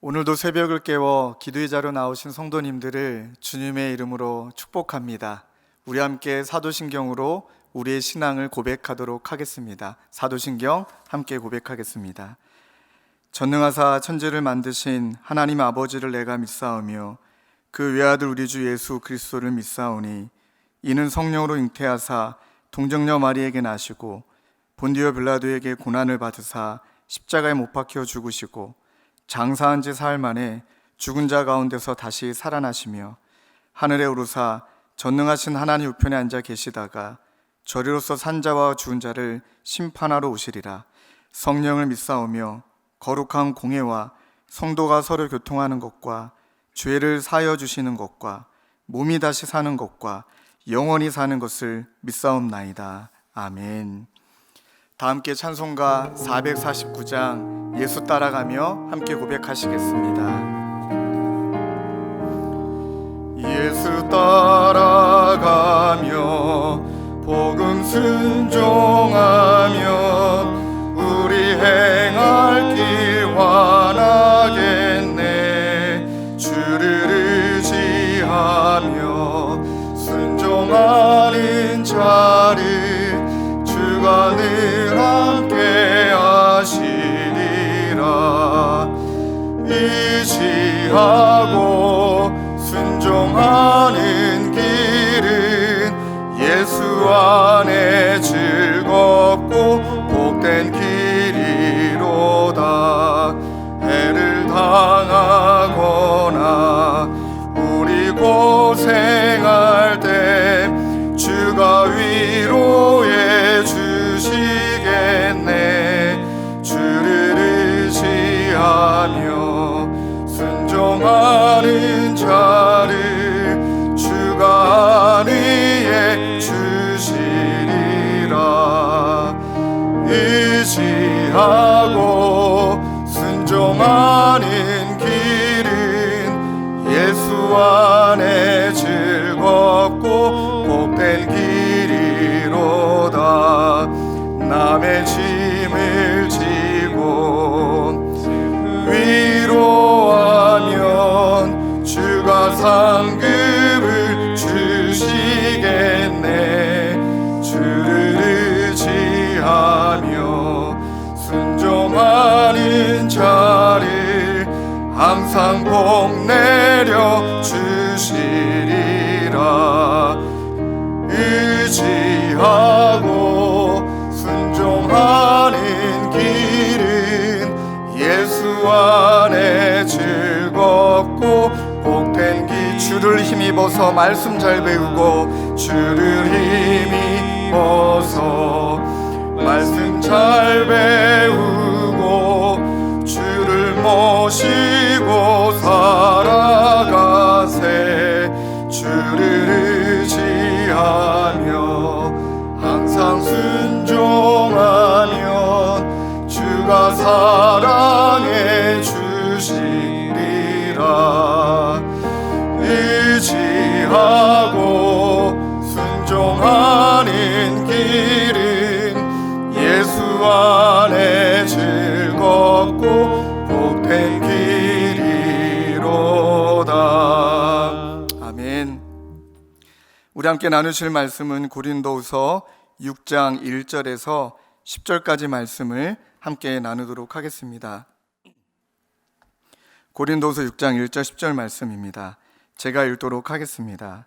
오늘도 새벽을 깨워 기도의 자로 나오신 성도님들을 주님의 이름으로 축복합니다. 우리 함께 사도신경으로 우리의 신앙을 고백하도록 하겠습니다. 사도신경 함께 고백하겠습니다. 전능하사 천지를 만드신 하나님 아버지를 내가 믿사오며 그 외아들 우리 주 예수 그리스도를 믿사오니 이는 성령으로 잉태하사 동정녀 마리에게 나시고 본디오 빌라도에게 고난을 받으사 십자가에 못 박혀 죽으시고 장사한 지 사흘 만에 죽은 자 가운데서 다시 살아나시며 하늘에 오르사 전능하신 하나님 우편에 앉아 계시다가 저리로서 산 자와 죽은 자를 심판하러 오시리라. 성령을 믿사오며 거룩한 공회와 성도가 서로 교통하는 것과 죄를 사하여 주시는 것과 몸이 다시 사는 것과 영원히 사는 것을 믿사옵나이다. 아멘. 다 함께 찬송가 449장 예수 따라가며 함께 고백하시겠습니다. 예수 따라가며 복음 순종하며 우리 행할 길 환하겠네. 주를 의지하며 순종하는 자를 주가 늘 함께 하시리라. 의지하고 순종하는 길은 예수 안에 즐겁고 복된 길이로다. 해를 당하거나 우리 고생할 때 주가 위로해 주시겠네. 주를 의지하며 순종하는 자를 주가 안위해 주시리라. 의지하고 순종하는 길은 예수 안에 즐겁고 복된 길이로다. 남의 짐을 지고 위로하면 주가 상급을 주시겠네. 주를 의지하며 순종하는 자를 항상 복 내려 주시리라. 의지하고 순종하는 길은 예수 안에 즐겁고 복된 길. 주를 힘입어서 말씀 잘 배우고 주를 힘입어서 말씀 잘 배우고 주를 모시고 살아가세. 주를 의지하며 항상 순종하면 주가 사랑해 주시리라. 의지하고 순종하는 길은 예수 안에 즐겁고 복된 길이로다. 아멘. 우리 함께 나누실 말씀은 고린도후서 6장 1절에서 10절까지 말씀을 함께 나누도록 하겠습니다. 고린도후서 6장 1절 10절 말씀입니다. 제가 읽도록 하겠습니다.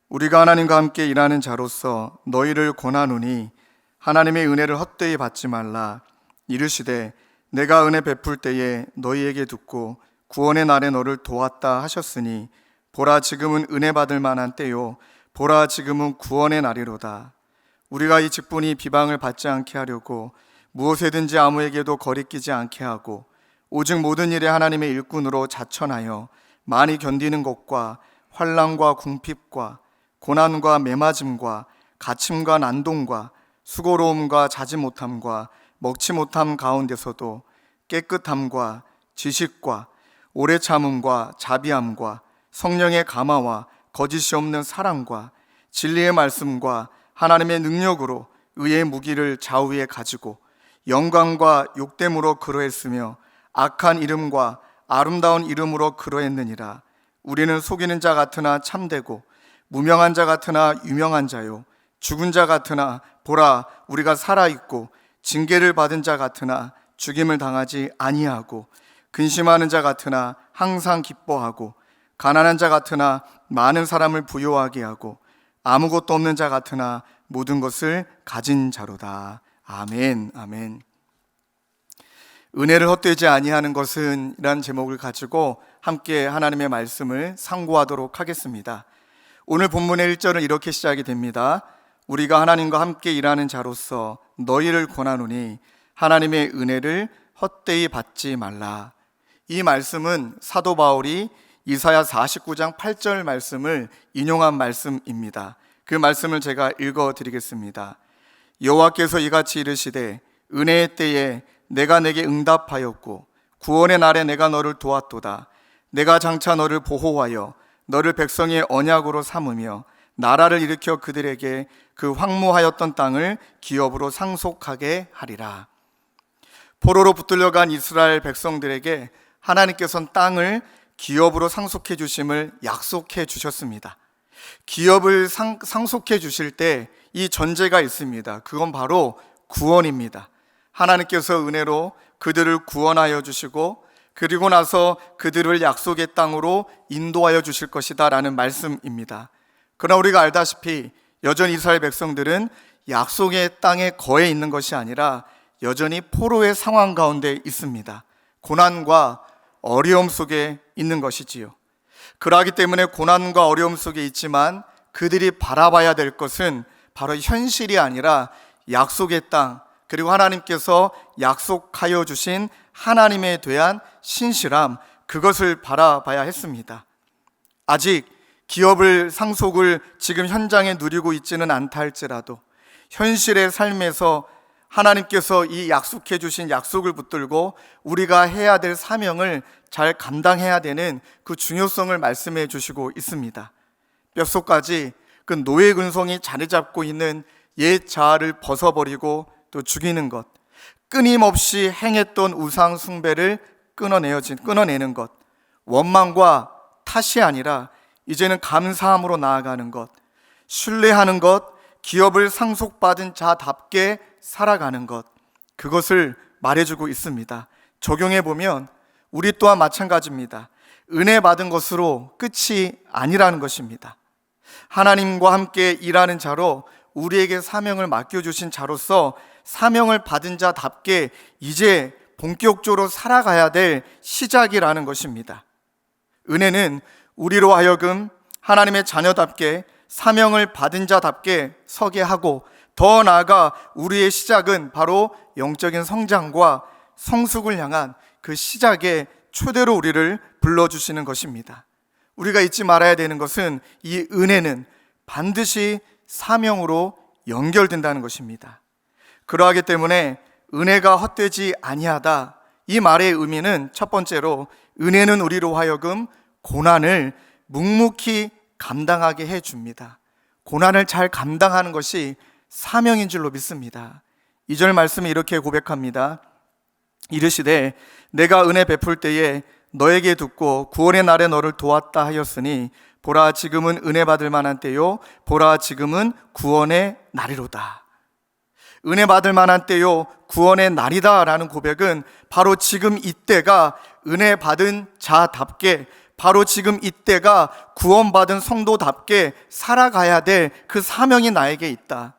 우리가 하나님과 함께 일하는 자로서 너희를 권하노니 하나님의 은혜를 헛되이 받지 말라. 이르시되 내가 은혜 베풀 때에 너희에게 듣고 구원의 날에 너를 도왔다 하셨으니 보라 지금은 은혜 받을 만한 때요 보라 지금은 구원의 날이로다. 우리가 이 직분이 비방을 받지 않게 하려고 무엇에든지 아무에게도 거리끼지 않게 하고 오직 모든 일에 하나님의 일꾼으로 자천하여 많이 견디는 것과 환난과 궁핍과 고난과 매맞음과 갇힘과 난동과 수고로움과 자지 못함과 먹지 못함 가운데서도 깨끗함과 지식과 오래 참음과 자비함과 성령의 감화와 거짓이 없는 사랑과 진리의 말씀과 하나님의 능력으로 의의 무기를 좌우에 가지고 영광과 욕됨으로 그러했으며 악한 이름과 아름다운 이름으로 그러했느니라. 우리는 속이는 자 같으나 참되고 무명한 자 같으나 유명한 자요, 죽은 자 같으나 보라 우리가 살아있고 징계를 받은 자 같으나 죽임을 당하지 아니하고 근심하는 자 같으나 항상 기뻐하고 가난한 자 같으나 많은 사람을 부요하게 하고 아무것도 없는 자 같으나 모든 것을 가진 자로다. 아멘. 아멘. 은혜를 헛되지 아니하는 것은 이란 제목을 가지고 함께 하나님의 말씀을 상고하도록 하겠습니다. 오늘 본문의 1절은 이렇게 시작이 됩니다. 우리가 하나님과 함께 일하는 자로서 너희를 권하노니 하나님의 은혜를 헛되이 받지 말라. 이 말씀은 사도 바울이 이사야 49장 8절 말씀을 인용한 말씀입니다. 그 말씀을 제가 읽어드리겠습니다. 여호와께서 이같이 이르시되 은혜의 때에 내가 내게 응답하였고 구원의 날에 내가 너를 도왔도다. 내가 장차 너를 보호하여 너를 백성의 언약으로 삼으며 나라를 일으켜 그들에게 그 황무하였던 땅을 기업으로 상속하게 하리라. 포로로 붙들려간 이스라엘 백성들에게 하나님께서는 땅을 기업으로 상속해 주심을 약속해 주셨습니다. 기업을 상속해 주실 때 이 전제가 있습니다. 그건 바로 구원입니다. 하나님께서 은혜로 그들을 구원하여 주시고 그리고 나서 그들을 약속의 땅으로 인도하여 주실 것이다 라는 말씀입니다. 그러나 우리가 알다시피 여전히 이스라엘 백성들은 약속의 땅에 거해 있는 것이 아니라 여전히 포로의 상황 가운데 있습니다. 고난과 어려움 속에 있는 것이지요. 그러하기 때문에 고난과 어려움 속에 있지만 그들이 바라봐야 될 것은 바로 현실이 아니라 약속의 땅, 그리고 하나님께서 약속하여 주신 하나님에 대한 신실함, 그것을 바라봐야 했습니다. 아직 기업을 상속을 지금 현장에 누리고 있지는 않다 할지라도 현실의 삶에서 하나님께서 이 약속해 주신 약속을 붙들고 우리가 해야 될 사명을 잘 감당해야 되는 그 중요성을 말씀해 주시고 있습니다. 뼛속까지 그 노예 근성이 자리 잡고 있는 옛 자아를 벗어버리고 또 죽이는 것, 끊임없이 행했던 우상 숭배를 끊어내는 것, 원망과 탓이 아니라 이제는 감사함으로 나아가는 것, 신뢰하는 것, 기업을 상속받은 자답게 살아가는 것, 그것을 말해주고 있습니다. 적용해 보면 우리 또한 마찬가지입니다. 은혜 받은 것으로 끝이 아니라는 것입니다. 하나님과 함께 일하는 자로 우리에게 사명을 맡겨주신 자로서 사명을 받은 자답게 이제 본격적으로 살아가야 될 시작이라는 것입니다. 은혜는 우리로 하여금 하나님의 자녀답게 사명을 받은 자답게 서게 하고 더 나아가 우리의 시작은 바로 영적인 성장과 성숙을 향한 그 시작의 초대로 우리를 불러주시는 것입니다. 우리가 잊지 말아야 되는 것은 이 은혜는 반드시 사명으로 연결된다는 것입니다. 그러하기 때문에 은혜가 헛되지 아니하다, 이 말의 의미는 첫 번째로 은혜는 우리로 하여금 고난을 묵묵히 감당하게 해줍니다. 고난을 잘 감당하는 것이 사명인 줄로 믿습니다. 2절 말씀에 이렇게 고백합니다. 이르시되 내가 은혜 베풀 때에 너에게 듣고 구원의 날에 너를 도왔다 하였으니 보라 지금은 은혜 받을 만한 때요 보라 지금은 구원의 날이로다. 은혜 받을 만한 때요 구원의 날이다 라는 고백은 바로 지금 이때가 은혜 받은 자답게, 바로 지금 이때가 구원받은 성도답게 살아가야 될 그 사명이 나에게 있다.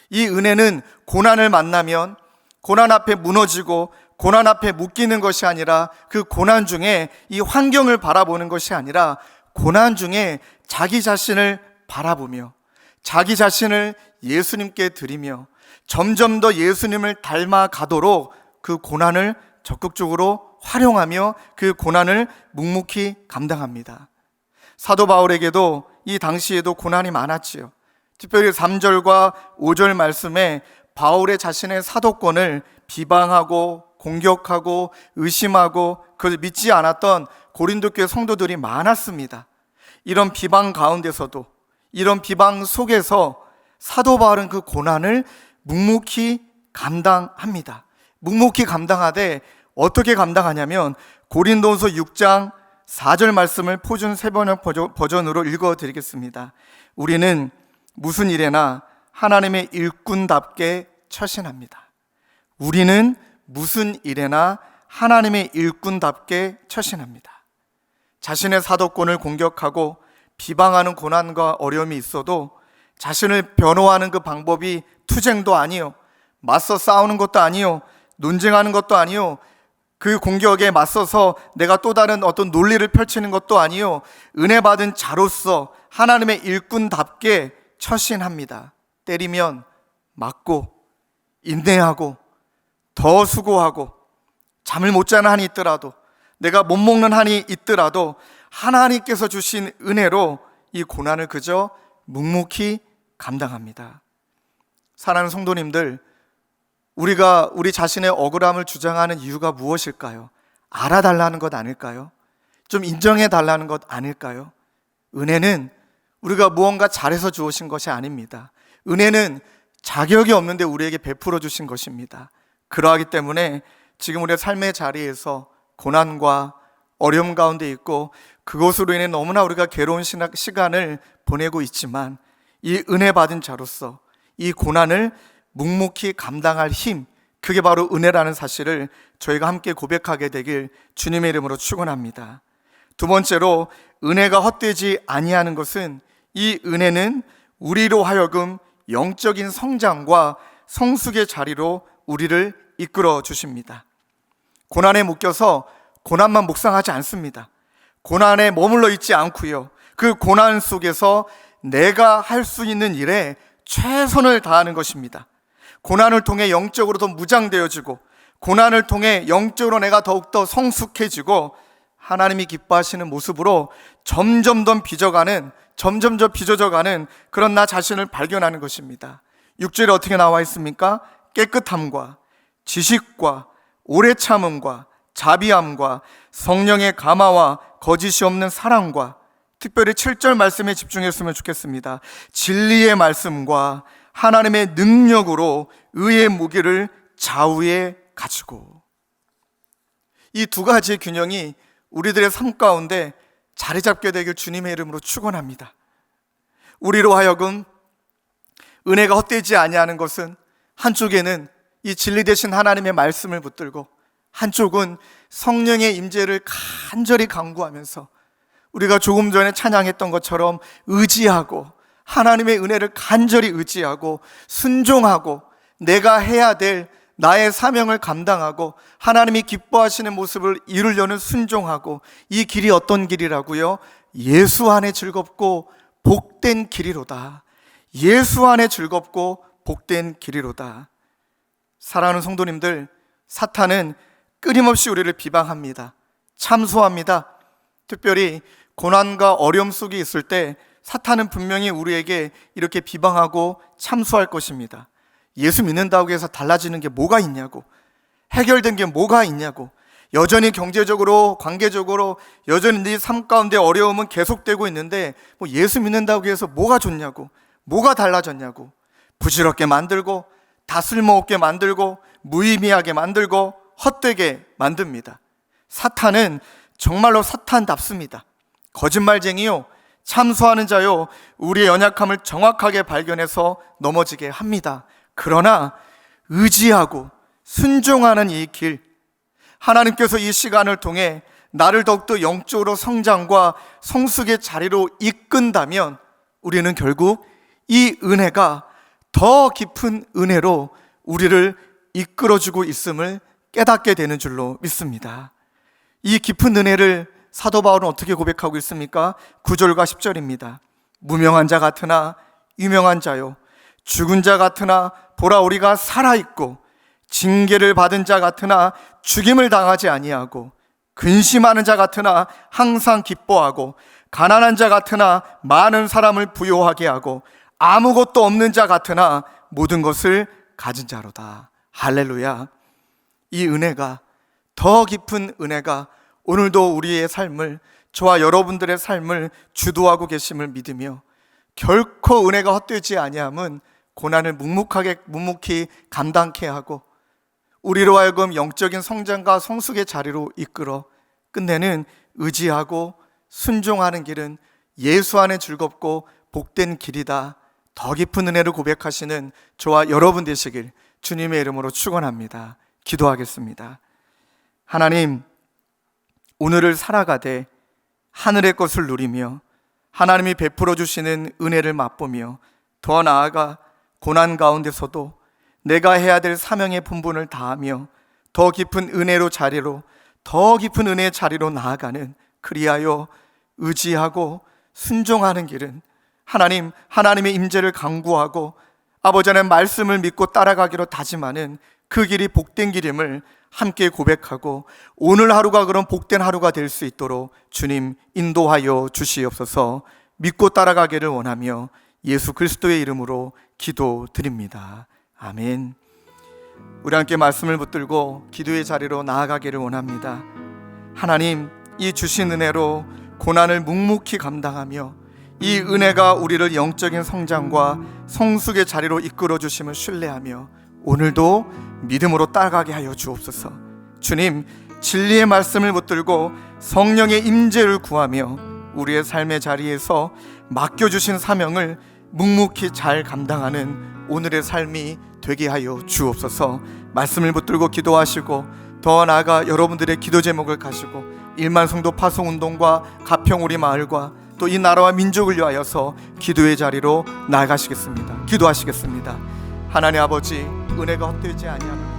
이 은혜는 고난을 만나면 고난 앞에 무너지고 고난 앞에 묶이는 것이 아니라 그 고난 중에 이 환경을 바라보는 것이 아니라 고난 중에 자기 자신을 바라보며 자기 자신을 예수님께 드리며 점점 더 예수님을 닮아가도록 그 고난을 적극적으로 활용하며 그 고난을 묵묵히 감당합니다. 사도 바울에게도 이 당시에도 고난이 많았지요. 특별히 3절과 5절 말씀에 바울의 자신의 사도권을 비방하고 공격하고 의심하고 그것을 믿지 않았던 고린도 교회 성도들이 많았습니다. 이런 비방 가운데서도, 이런 비방 속에서 사도 바울은 그 고난을 묵묵히 감당합니다. 묵묵히 감당하되 어떻게 감당하냐면 고린도후서 6장 4절 말씀을 표준 세번역 버전으로 읽어드리겠습니다. 우리는 무슨 일에나 하나님의 일꾼답게 처신합니다. 우리는 무슨 일에나 하나님의 일꾼답게 처신합니다. 자신의 사도권을 공격하고 비방하는 고난과 어려움이 있어도 자신을 변호하는 그 방법이 투쟁도 아니요, 맞서 싸우는 것도 아니요, 논쟁하는 것도 아니요, 그 공격에 맞서서 내가 또 다른 어떤 논리를 펼치는 것도 아니요, 은혜 받은 자로서 하나님의 일꾼답게 처신합니다. 때리면 맞고, 인내하고, 더 수고하고, 잠을 못 자는 한이 있더라도, 내가 못 먹는 한이 있더라도 하나님께서 주신 은혜로 이 고난을 그저 묵묵히 감당합니다. 사랑하는 성도님들, 우리가 우리 자신의 억울함을 주장하는 이유가 무엇일까요? 알아달라는 것 아닐까요? 좀 인정해달라는 것 아닐까요? 은혜는 우리가 무언가 잘해서 주어진 것이 아닙니다. 은혜는 자격이 없는데 우리에게 베풀어 주신 것입니다. 그러하기 때문에 지금 우리의 삶의 자리에서 고난과 어려움 가운데 있고 그것으로 인해 너무나 우리가 괴로운 시간을 보내고 있지만 이 은혜 받은 자로서 이 고난을 묵묵히 감당할 힘, 그게 바로 은혜라는 사실을 저희가 함께 고백하게 되길 주님의 이름으로 축원합니다. 두 번째로, 은혜가 헛되지 아니하는 것은 이 은혜는 우리로 하여금 영적인 성장과 성숙의 자리로 우리를 이끌어 주십니다. 고난에 묶여서 고난만 묵상하지 않습니다. 고난에 머물러 있지 않고요, 그 고난 속에서 내가 할 수 있는 일에 최선을 다하는 것입니다. 고난을 통해 영적으로 더 무장되어지고, 고난을 통해 영적으로 내가 더욱더 성숙해지고, 하나님이 기뻐하시는 모습으로 점점 더 빚어져가는 그런 나 자신을 발견하는 것입니다. 6절에 어떻게 나와 있습니까? 깨끗함과 지식과 오래 참음과 자비함과 성령의 감화와 거짓이 없는 사랑과, 특별히 7절 말씀에 집중했으면 좋겠습니다. 진리의 말씀과 하나님의 능력으로 의의 무기를 좌우에 가지고, 이 두 가지의 균형이 우리들의 삶 가운데 자리 잡게 되길 주님의 이름으로 축원합니다. 우리로 하여금 은혜가 헛되지 아니하는 것은 한쪽에는 이 진리 되신 하나님의 말씀을 붙들고, 한쪽은 성령의 임재를 간절히 간구하면서 우리가 조금 전에 찬양했던 것처럼 의지하고, 하나님의 은혜를 간절히 의지하고 순종하고, 내가 해야 될 나의 사명을 감당하고 하나님이 기뻐하시는 모습을 이루려는 순종하고, 이 길이 어떤 길이라고요? 예수 안에 즐겁고 복된 길이로다. 예수 안에 즐겁고 복된 길이로다. 사랑하는 성도님들, 사탄은 끊임없이 우리를 비방합니다. 참소합니다. 특별히 고난과 어려움 속에 있을 때 사탄은 분명히 우리에게 이렇게 비방하고 참소할 것입니다. 예수 믿는다고 해서 달라지는 게 뭐가 있냐고, 해결된 게 뭐가 있냐고, 여전히 경제적으로, 관계적으로 여전히 네 삶 가운데 어려움은 계속되고 있는데 뭐 예수 믿는다고 해서 뭐가 좋냐고, 뭐가 달라졌냐고 부질없게 만들고, 다 쓸모없게 만들고, 무의미하게 만들고, 헛되게 만듭니다. 사탄은 정말로 사탄답습니다. 거짓말쟁이요, 참소하는 자요, 우리의 연약함을 정확하게 발견해서 넘어지게 합니다. 그러나 의지하고 순종하는 이 길, 하나님께서 이 시간을 통해 나를 더욱더 영적으로 성장과 성숙의 자리로 이끈다면 우리는 결국 이 은혜가 더 깊은 은혜로 우리를 이끌어주고 있음을 깨닫게 되는 줄로 믿습니다. 이 깊은 은혜를 사도 바울은 어떻게 고백하고 있습니까? 9절과 10절입니다. 무명한 자 같으나 유명한 자요, 죽은 자 같으나 보라 우리가 살아있고, 징계를 받은 자 같으나 죽임을 당하지 아니하고, 근심하는 자 같으나 항상 기뻐하고, 가난한 자 같으나 많은 사람을 부요하게 하고, 아무것도 없는 자 같으나 모든 것을 가진 자로다. 할렐루야. 이 은혜가, 더 깊은 은혜가 오늘도 우리의 삶을, 저와 여러분들의 삶을 주도하고 계심을 믿으며, 결코 은혜가 헛되지 아니함은 고난을 묵묵히 감당케 하고 우리로 하여금 영적인 성장과 성숙의 자리로 이끌어 끝내는 의지하고 순종하는 길은 예수 안에 즐겁고 복된 길이다. 더 깊은 은혜를 고백하시는 저와 여러분 되시길 주님의 이름으로 축원합니다. 기도하겠습니다. 하나님, 오늘을 살아가되 하늘의 것을 누리며 하나님이 베풀어 주시는 은혜를 맛보며 더 나아가 고난 가운데서도 내가 해야 될 사명의 본분을 다하며 더 깊은 은혜로 자리로, 더 깊은 은혜의 자리로 나아가는, 그리하여 의지하고 순종하는 길은 하나님, 하나님의 임재를 강구하고 아버지 하나님의 말씀을 믿고 따라가기로 다짐하는 그 길이 복된 길임을 함께 고백하고 오늘 하루가 그런 복된 하루가 될 수 있도록 주님 인도하여 주시옵소서. 믿고 따라가기를 원하며 예수 그리스도의 이름으로 기도드립니다. 아멘. 우리 함께 말씀을 붙들고 기도의 자리로 나아가기를 원합니다. 하나님, 이 주신 은혜로 고난을 묵묵히 감당하며 이 은혜가 우리를 영적인 성장과 성숙의 자리로 이끌어 주심을 신뢰하며 오늘도 믿음으로 따라가게 하여 주옵소서. 주님, 진리의 말씀을 붙들고 성령의 임재를 구하며 우리의 삶의 자리에서 맡겨주신 사명을 묵묵히 잘 감당하는 오늘의 삶이 되게 하여 주옵소서. 말씀을 붙들고 기도하시고 더 나아가 여러분들의 기도 제목을 가지고 1만 성도 파송운동과 가평 우리 마을과 또 이 나라와 민족을 위하여서 기도의 자리로 나아가시겠습니다. 기도하시겠습니다. 하나님 아버지, 은혜가 헛되지 아니하는